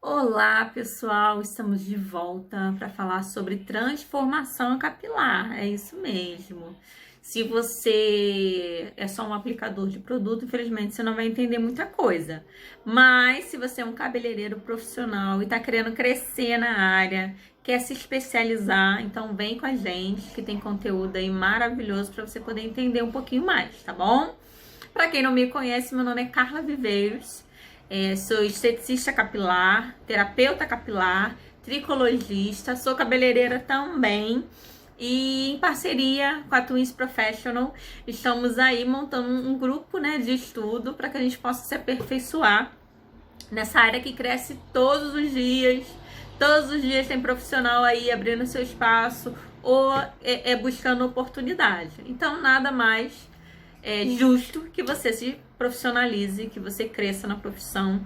Olá, pessoal! Estamos de volta para falar sobre transformação capilar. É isso mesmo. Se você é só um aplicador de produto, infelizmente você não vai entender muita coisa. Mas se você é um cabeleireiro profissional e está querendo crescer na área, quer se especializar, então vem com a gente que tem conteúdo aí maravilhoso para você poder entender um pouquinho mais, tá bom? Para quem não me conhece, meu nome é Carla Viveiros. Sou esteticista capilar, terapeuta capilar, tricologista, sou cabeleireira também. E em parceria com a Twins Professional, estamos aí montando um grupo, né, de estudo para que a gente possa se aperfeiçoar nessa área que cresce todos os dias. Todos os dias tem profissional aí abrindo seu espaço ou buscando oportunidade. Então, nada mais justo que você se profissionalize, que você cresça na profissão,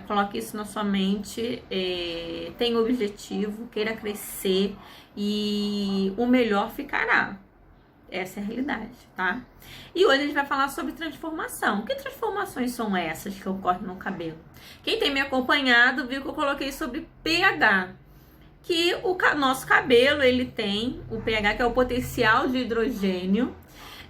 coloque isso na sua mente, tenha objetivo, queira crescer e o melhor ficará. Essa é a realidade, tá? E hoje a gente vai falar sobre transformação. Que transformações são essas que ocorrem no cabelo? Quem tem me acompanhado viu que eu coloquei sobre pH, que o nosso cabelo ele tem o pH, que é o potencial de hidrogênio.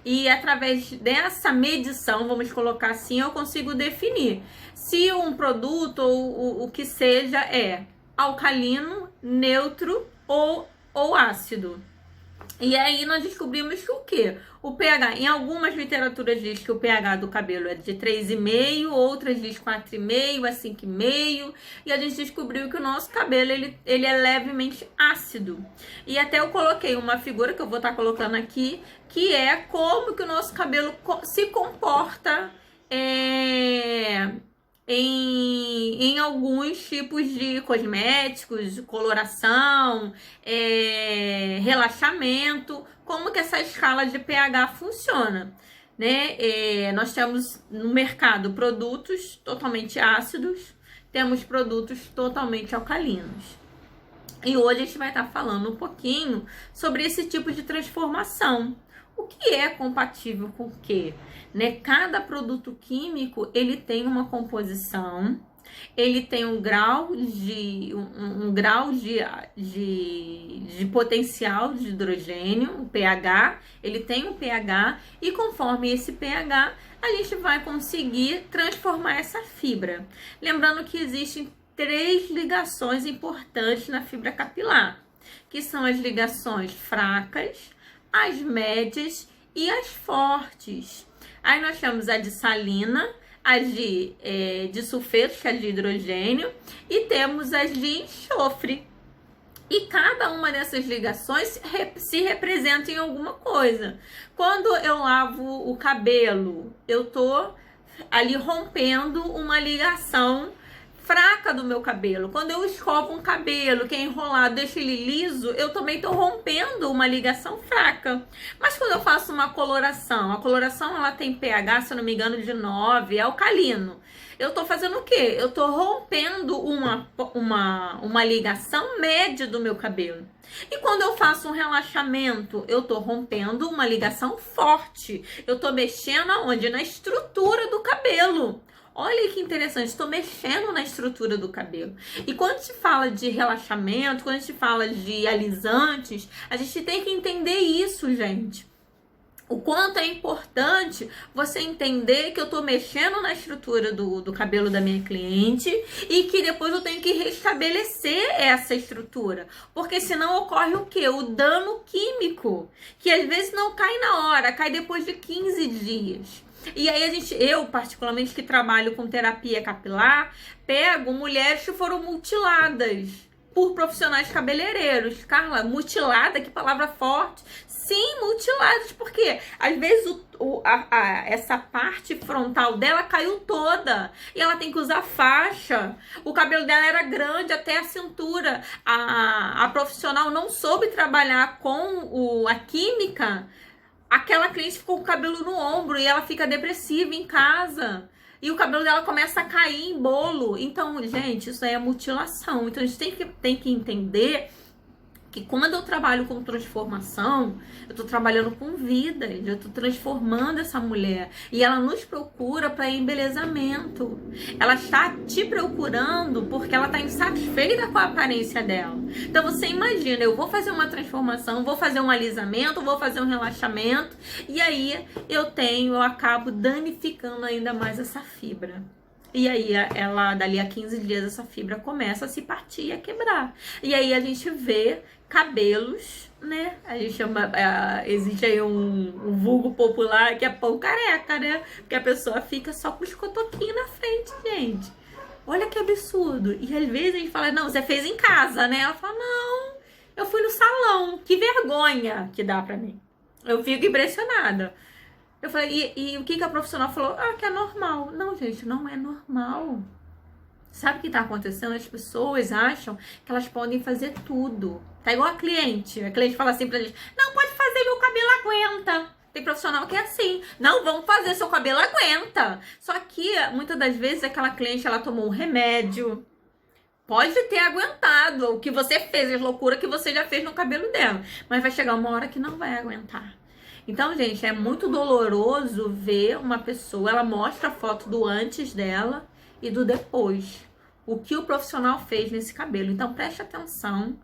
E através dessa medição, vamos colocar assim, eu consigo definir se um produto ou o que seja é alcalino, neutro ou ácido. E aí nós descobrimos que o quê? O pH, em algumas literaturas diz que o pH do cabelo é de 3,5, outras diz 4,5, a 5,5, e a gente descobriu que o nosso cabelo ele é levemente ácido. E até eu coloquei uma figura que eu vou estar colocando aqui, que é como que o nosso cabelo se comporta em alguns tipos de cosméticos, de coloração, relaxamento, como que essa escala de pH funciona, né? Nós temos no mercado produtos totalmente ácidos, temos produtos totalmente alcalinos. E hoje a gente vai estar falando um pouquinho sobre esse tipo de transformação. O que é compatível com o quê? Né? Cada produto químico, ele tem uma composição, ele tem um grau de potencial de hidrogênio, o pH, ele tem um pH, e conforme esse pH, a gente vai conseguir transformar essa fibra. Lembrando que existem 3 ligações importantes na fibra capilar, que são as ligações fracas, as médias e as fortes. Aí nós temos a de salina, as de sulfetos, que é de hidrogênio, e temos as de enxofre. E cada uma dessas ligações se representa em alguma coisa. Quando eu lavo o cabelo, eu tô ali rompendo uma ligação fraca do meu cabelo. Quando eu escovo um cabelo que é enrolado, deixo ele liso, eu também tô rompendo uma ligação fraca. Mas quando eu faço uma coloração, a coloração ela tem pH, se eu não me engano, de 9, é alcalino. Eu tô fazendo o quê? Eu tô rompendo uma ligação média do meu cabelo. E quando eu faço um relaxamento, eu tô rompendo uma ligação forte. Eu tô mexendo aonde? Na estrutura do cabelo. Olha que interessante, estou mexendo na estrutura do cabelo. E quando se fala de relaxamento, quando se fala de alisantes, a gente tem que entender isso, gente. O quanto é importante você entender que eu estou mexendo na estrutura do cabelo da minha cliente e que depois eu tenho que restabelecer essa estrutura. Porque senão ocorre o quê? O dano químico, que às vezes não cai na hora, cai depois de 15 dias. E aí eu particularmente que trabalho com terapia capilar, pego mulheres que foram mutiladas por profissionais cabeleireiros. Carla, mutilada, que palavra forte. Sim, mutiladas, porque às vezes essa parte frontal dela caiu toda e ela tem que usar faixa. O cabelo dela era grande até a cintura. A profissional não soube trabalhar com a química. Aquela cliente ficou com o cabelo no ombro e ela fica depressiva em casa. E o cabelo dela começa a cair em bolo. Então, gente, isso aí é mutilação. Então, a gente tem que entender que quando eu trabalho com transformação, eu tô trabalhando com vidas, eu tô transformando essa mulher. E ela nos procura para embelezamento. Ela está te procurando porque ela tá insatisfeita com a aparência dela. Então você imagina, eu vou fazer uma transformação, vou fazer um alisamento, vou fazer um relaxamento, e aí eu acabo danificando ainda mais essa fibra. E aí, ela, dali a 15 dias, essa fibra começa a se partir e a quebrar. E aí, a gente vê cabelos, né? A gente chama... existe aí um vulgo popular que é pão careca, né? Porque a pessoa fica só com os cotoquinhos na frente, gente. Olha que absurdo. E às vezes a gente fala, não, você fez em casa, né? Ela fala, não, eu fui no salão. Que vergonha que dá pra mim. Eu fico impressionada. Eu falei, e o que a profissional falou? Ah, que é normal. Não, gente, não é normal. Sabe o que tá acontecendo? As pessoas acham que elas podem fazer tudo. Tá igual a cliente. A cliente fala assim pra gente, não, pode fazer, meu cabelo aguenta. Tem profissional que é assim, não, vamos fazer, seu cabelo aguenta. Só que, muitas das vezes, aquela cliente, ela tomou um remédio. Pode ter aguentado o que você fez, as loucuras que você já fez no cabelo dela. Mas vai chegar uma hora que não vai aguentar. Então, gente, é muito doloroso ver uma pessoa, ela mostra a foto do antes dela e do depois. O que o profissional fez nesse cabelo. Então, preste atenção.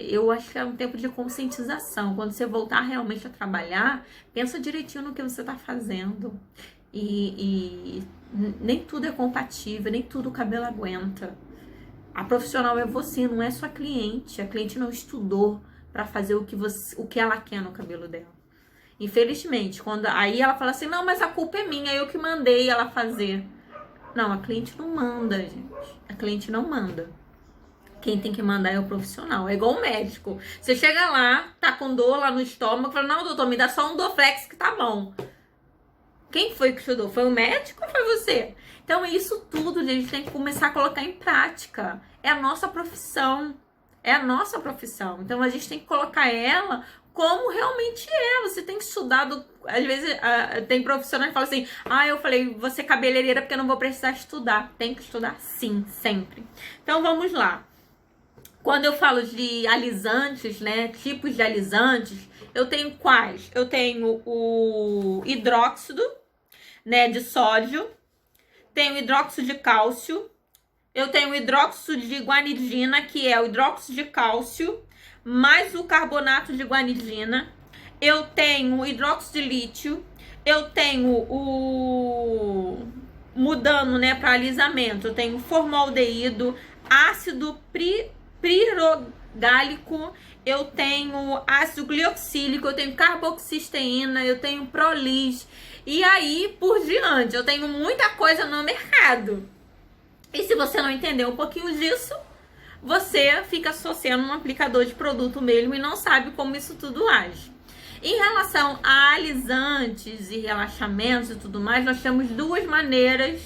Eu acho que é um tempo de conscientização. Quando você voltar realmente a trabalhar, pensa direitinho no que você está fazendo. E nem tudo é compatível, nem tudo o cabelo aguenta. A profissional é você, não é sua cliente. A cliente não estudou para fazer o que ela quer no cabelo dela. Infelizmente, aí ela fala assim, não, mas a culpa é minha, eu que mandei ela fazer. Não, a cliente não manda, gente. A cliente não manda. Quem tem que mandar é o profissional. É igual o médico. Você chega lá, tá com dor lá no estômago, fala, não, doutor, me dá só um Dorflex que tá bom. Quem foi que estudou? Foi o médico ou foi você? Então, isso tudo, gente, tem que começar a colocar em prática. É a nossa profissão. É a nossa profissão. Então, a gente tem que colocar ela como realmente é. Você tem estudado. Às vezes, tem profissionais que falam assim, eu falei, você é cabeleireira porque eu não vou precisar estudar. Tem que estudar sim, sempre. Então, vamos lá. Quando eu falo de alisantes, né, tipos de alisantes, eu tenho quais? Eu tenho o hidróxido, né, de sódio. Tenho hidróxido de cálcio. Eu tenho o hidróxido de guanidina, que é o hidróxido de cálcio, mais o carbonato de guanidina. Eu tenho o hidróxido de lítio. Eu tenho mudando, né, para alisamento, eu tenho formaldeído, ácido pirogálico, eu tenho ácido glioxílico, eu tenho carboxisteína, eu tenho Prolis. E aí, por diante, eu tenho muita coisa no mercado. E se você não entender um pouquinho disso, você fica associando um aplicador de produto mesmo e não sabe como isso tudo age. Em relação a alisantes e relaxamentos e tudo mais, nós temos duas maneiras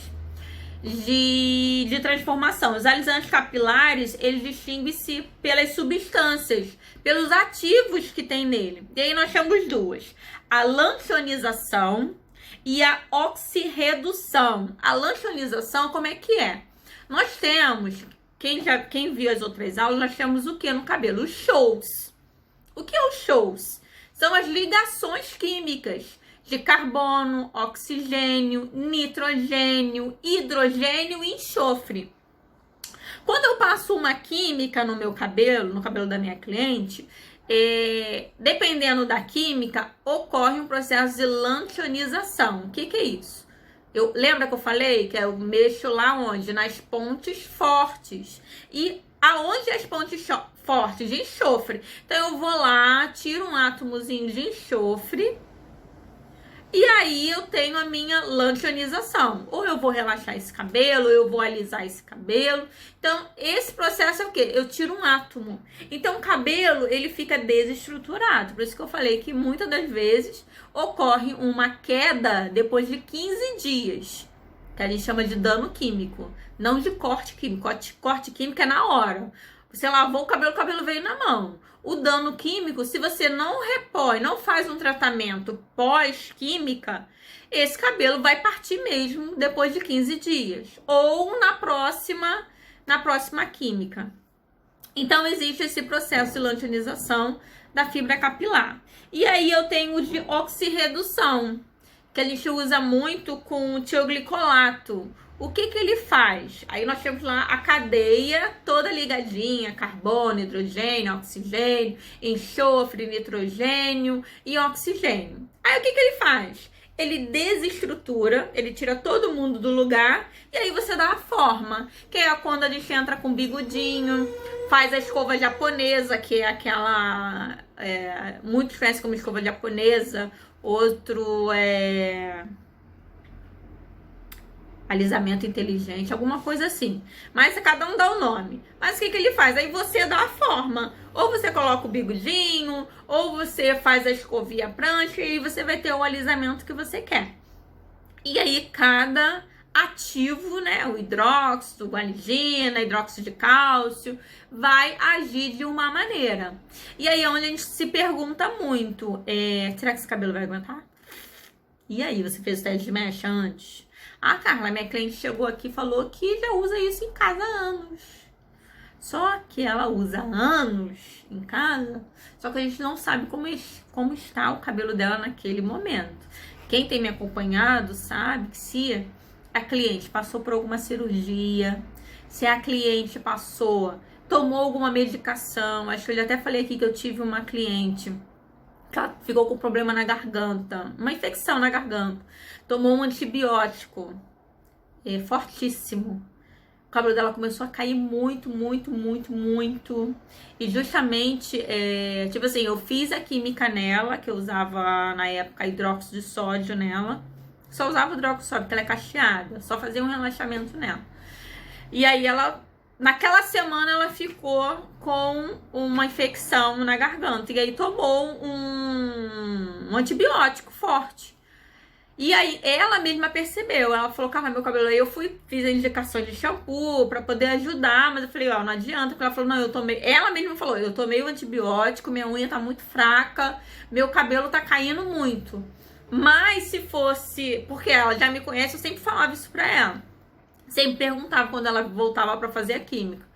de transformação. Os alisantes capilares, eles distinguem-se pelas substâncias, pelos ativos que tem nele. E aí nós temos duas: a lanchonização e a oxirredução. A lanchonização, como é que é? Nós temos, quem viu as outras aulas, nós temos o que no cabelo? Os shows. O que é os shows? São as ligações químicas de carbono, oxigênio, nitrogênio, hidrogênio e enxofre. Quando eu passo uma química no meu cabelo, no cabelo da minha cliente, dependendo da química, ocorre um processo de lanchonização. O que é isso? Lembra que eu falei que eu mexo lá onde? Nas pontes fortes. E aonde as pontes fortes? De enxofre. Então eu vou lá, tiro um átomozinho de enxofre. E aí eu tenho a minha lanchonização. Ou eu vou relaxar esse cabelo, ou eu vou alisar esse cabelo. Então, esse processo é o quê? Eu tiro um átomo. Então, o cabelo, ele fica desestruturado. Por isso que eu falei que muitas das vezes ocorre uma queda depois de 15 dias. Que a gente chama de dano químico. Não de corte químico. Corte químico é na hora. Você lavou o cabelo veio na mão. O dano químico, se você não repõe, não faz um tratamento pós-química, esse cabelo vai partir mesmo depois de 15 dias. Ou na próxima química. Então, existe esse processo de lanthanização da fibra capilar. E aí eu tenho o de oxirredução, que a gente usa muito com o tioglicolato. O que ele faz? Aí nós temos lá a cadeia toda ligadinha, carbono, hidrogênio, oxigênio, enxofre, nitrogênio e oxigênio. Aí o que ele faz? Ele desestrutura, ele tira todo mundo do lugar e aí você dá a forma, que é quando a gente entra com bigodinho, faz a escova japonesa, que é aquela... muitos conhecem como escova japonesa, outro é... alisamento inteligente, alguma coisa assim. Mas cada um dá o nome. Mas o que ele faz? Aí você dá a forma. Ou você coloca o bigodinho, ou você faz a escovinha prancha e você vai ter o alisamento que você quer. E aí cada ativo, né, o hidróxido, guanidina, hidróxido de cálcio, vai agir de uma maneira. E aí é onde a gente se pergunta muito, será que esse cabelo vai aguentar? E aí, você fez o teste de mecha antes? Ah, Carla, minha cliente chegou aqui e falou que já usa isso em casa há anos. Só que ela usa anos em casa, só que a gente não sabe como está o cabelo dela naquele momento. Quem tem me acompanhado sabe que se a cliente passou por alguma cirurgia, se a cliente tomou alguma medicação, acho que eu já até falei aqui que eu tive uma cliente que ela ficou com problema na garganta, uma infecção na garganta, tomou um antibiótico fortíssimo. O cabelo dela começou a cair muito, muito, muito, muito. E justamente, tipo assim, eu fiz a química nela, que eu usava na época hidróxido de sódio nela. Só usava hidróxido de sódio, porque ela é cacheada. Só fazia um relaxamento nela. E aí naquela semana ela ficou com uma infecção na garganta. E aí tomou um antibiótico forte. E aí ela mesma percebeu, ela falou, cara, meu cabelo, aí eu fiz a indicação de shampoo pra poder ajudar, mas eu falei, não adianta, porque ela falou, não, ela mesma falou, eu tomei o antibiótico, minha unha tá muito fraca, meu cabelo tá caindo muito. Mas se fosse, porque ela já me conhece, eu sempre falava isso pra ela, sempre perguntava quando ela voltava pra fazer a química.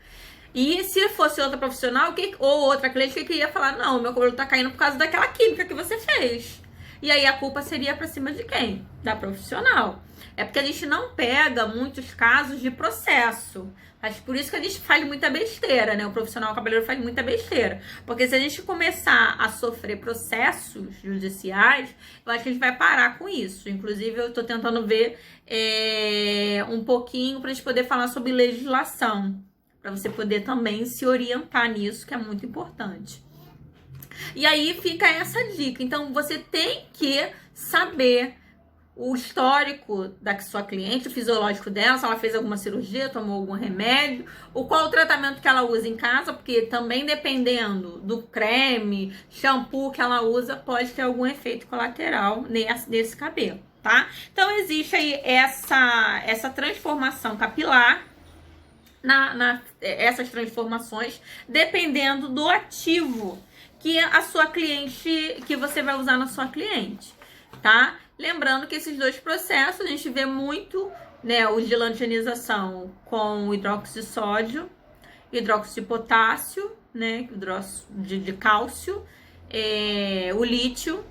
E se fosse outra profissional, ou outra cliente, que ia falar, não, meu cabelo tá caindo por causa daquela química que você fez. E aí a culpa seria pra cima de quem? Da profissional. É porque a gente não pega muitos casos de processo. Acho por isso que a gente faz muita besteira, né? O profissional cabeleireiro faz muita besteira. Porque se a gente começar a sofrer processos judiciais, eu acho que a gente vai parar com isso. Inclusive, eu tô tentando ver um pouquinho pra gente poder falar sobre legislação. Pra você poder também se orientar nisso, que é muito importante. E aí fica essa dica. Então, você tem que saber o histórico da sua cliente, o fisiológico dela, se ela fez alguma cirurgia, tomou algum remédio, qual o tratamento que ela usa em casa, porque também dependendo do creme, shampoo que ela usa, pode ter algum efeito colateral nesse cabelo, tá? Então, existe aí essa transformação capilar, essas transformações, dependendo do ativo que a sua cliente, que você vai usar na sua cliente, tá? Lembrando que esses dois processos, a gente vê muito, né, o de lanthanização com hidróxido de sódio, hidróxido de potássio, né, hidróxido de cálcio, o lítio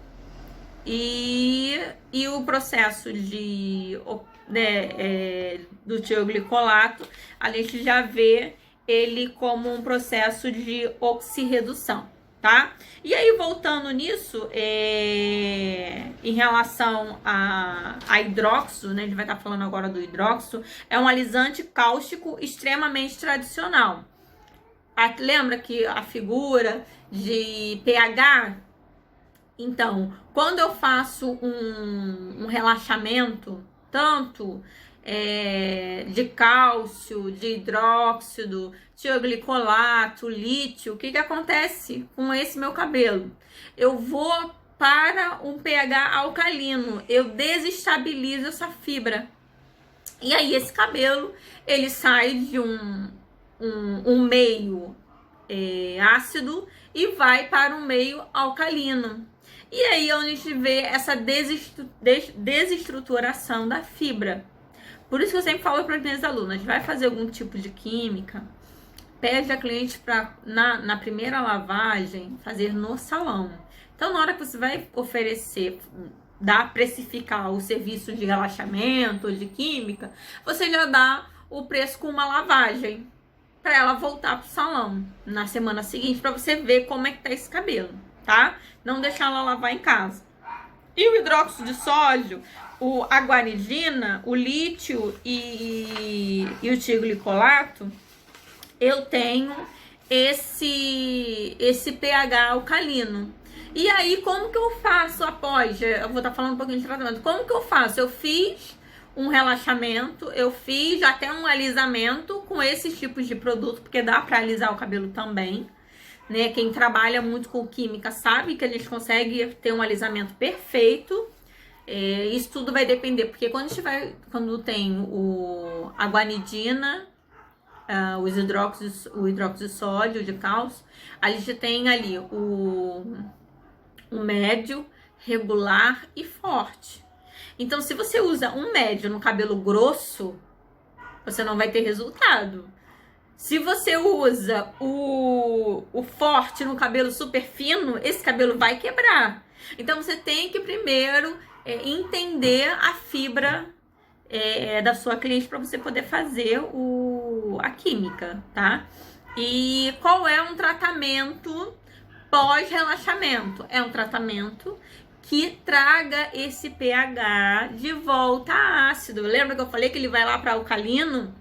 e o processo do tioglicolato, a gente já vê ele como um processo de oxirredução, tá? E aí, voltando nisso, em relação a hidróxido, né? A gente vai estar falando agora do hidróxido, é um alisante cáustico extremamente tradicional. Lembra que a figura de pH? Então, quando eu faço um relaxamento, tanto de cálcio, de hidróxido, tioglicolato, lítio, o que acontece com esse meu cabelo? Eu vou para um pH alcalino, eu desestabilizo essa fibra. E aí esse cabelo, ele sai de um meio ácido e vai para um meio alcalino. E aí é onde a gente vê essa desestruturação da fibra. Por isso que eu sempre falo para as minhas alunas, vai fazer algum tipo de química, pede a cliente para, na primeira lavagem, fazer no salão. Então, na hora que você vai oferecer, precificar o serviço de relaxamento ou de química, você já dá o preço com uma lavagem para ela voltar pro salão na semana seguinte, para você ver como é que tá esse cabelo, tá? Não deixar ela lavar em casa. E o hidróxido de sódio, a guanidina, o lítio e o tioglicolato, eu tenho esse pH alcalino. E aí, como que eu faço após? Eu vou estar falando um pouquinho de tratamento. Como que eu faço? Eu fiz um relaxamento, eu fiz até um alisamento com esses tipos de produto, porque dá para alisar o cabelo também, né? Quem trabalha muito com química sabe que a gente consegue ter um alisamento perfeito. Isso tudo vai depender, porque quando tem a guanidina, o hidróxido de sódio, de cálcio, a gente tem ali o médio, regular e forte. Então, se você usa um médio no cabelo grosso, você não vai ter resultado. Se você usa o forte no cabelo super fino, esse cabelo vai quebrar. Então, você tem que primeiro entender a fibra da sua cliente para você poder fazer a química, tá? E qual é um tratamento pós-relaxamento? É um tratamento que traga esse pH de volta a ácido. Lembra que eu falei que ele vai lá para alcalino?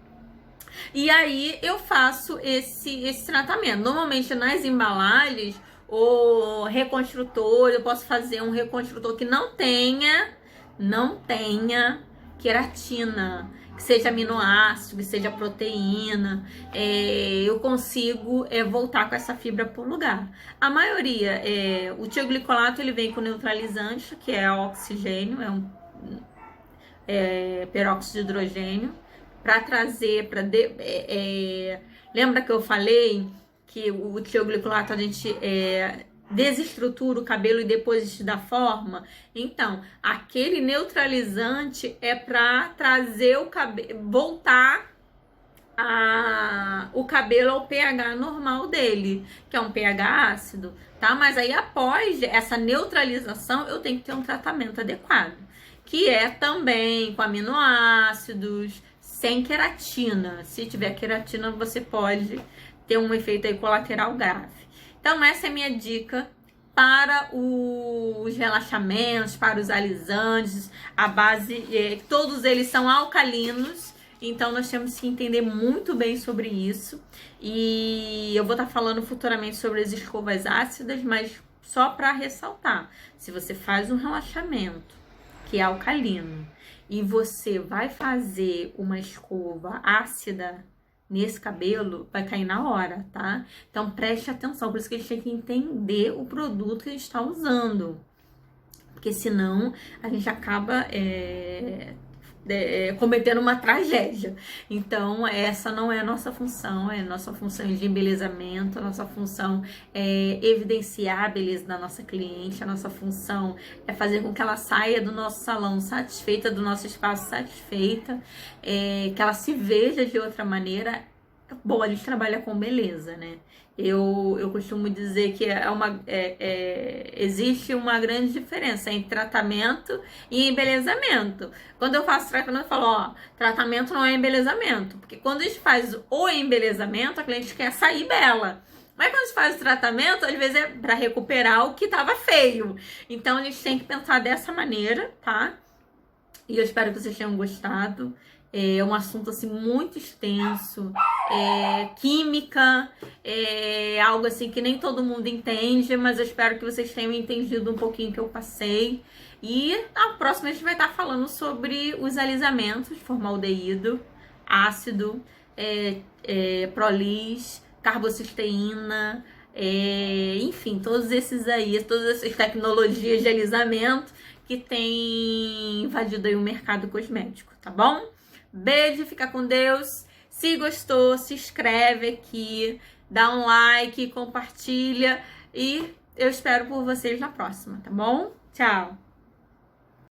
E aí eu faço esse tratamento. Normalmente nas embalagens, o reconstrutor, eu posso fazer um reconstrutor que não tenha queratina, que seja aminoácido, que seja proteína. Eu consigo voltar com essa fibra para o lugar. A maioria, o tioglicolato, ele vem com neutralizante, que é oxigênio, peróxido de hidrogênio, para trazer, lembra que eu falei que o tioglicolato a gente desestrutura o cabelo e depois te dá forma? Então, aquele neutralizante é para trazer o cabelo, voltar o cabelo ao pH normal dele, que é um pH ácido, tá? Mas aí após essa neutralização, eu tenho que ter um tratamento adequado, que é também com aminoácidos, sem queratina. Se tiver queratina, você pode ter um efeito aí colateral grave. Então, essa é a minha dica para os relaxamentos, para os alisantes. A base, todos eles são alcalinos, então nós temos que entender muito bem sobre isso. E eu vou estar falando futuramente sobre as escovas ácidas, mas só para ressaltar, se você faz um relaxamento que é alcalino e você vai fazer uma escova ácida nesse cabelo, vai cair na hora, tá? Então preste atenção, por isso que a gente tem que entender o produto que a gente está usando, porque senão a gente acaba cometendo uma tragédia. Então essa não é a nossa função, a nossa função é de embelezamento, a nossa função é evidenciar a beleza da nossa cliente, a nossa função é fazer com que ela saia do nosso salão satisfeita, do nosso espaço satisfeita, que ela se veja de outra maneira. Bom, a gente trabalha com beleza, né? Eu costumo dizer que existe uma grande diferença entre tratamento e embelezamento. Quando eu faço tratamento, eu falo, tratamento não é embelezamento. Porque quando a gente faz o embelezamento, a cliente quer sair bela. Mas quando a gente faz o tratamento, às vezes é para recuperar o que estava feio. Então, a gente tem que pensar dessa maneira, tá? E eu espero que vocês tenham gostado. É um assunto assim muito extenso, química, algo assim que nem todo mundo entende, mas eu espero que vocês tenham entendido um pouquinho que eu passei. E na próxima a gente vai estar falando sobre os alisamentos, formaldeído, ácido, prolis, carbocisteína, enfim, todos esses aí, todas essas tecnologias de alisamento que tem invadido aí o mercado cosmético, tá bom? Beijo, fica com Deus. Se gostou, se inscreve aqui, dá um like, compartilha e eu espero por vocês na próxima, tá bom? Tchau!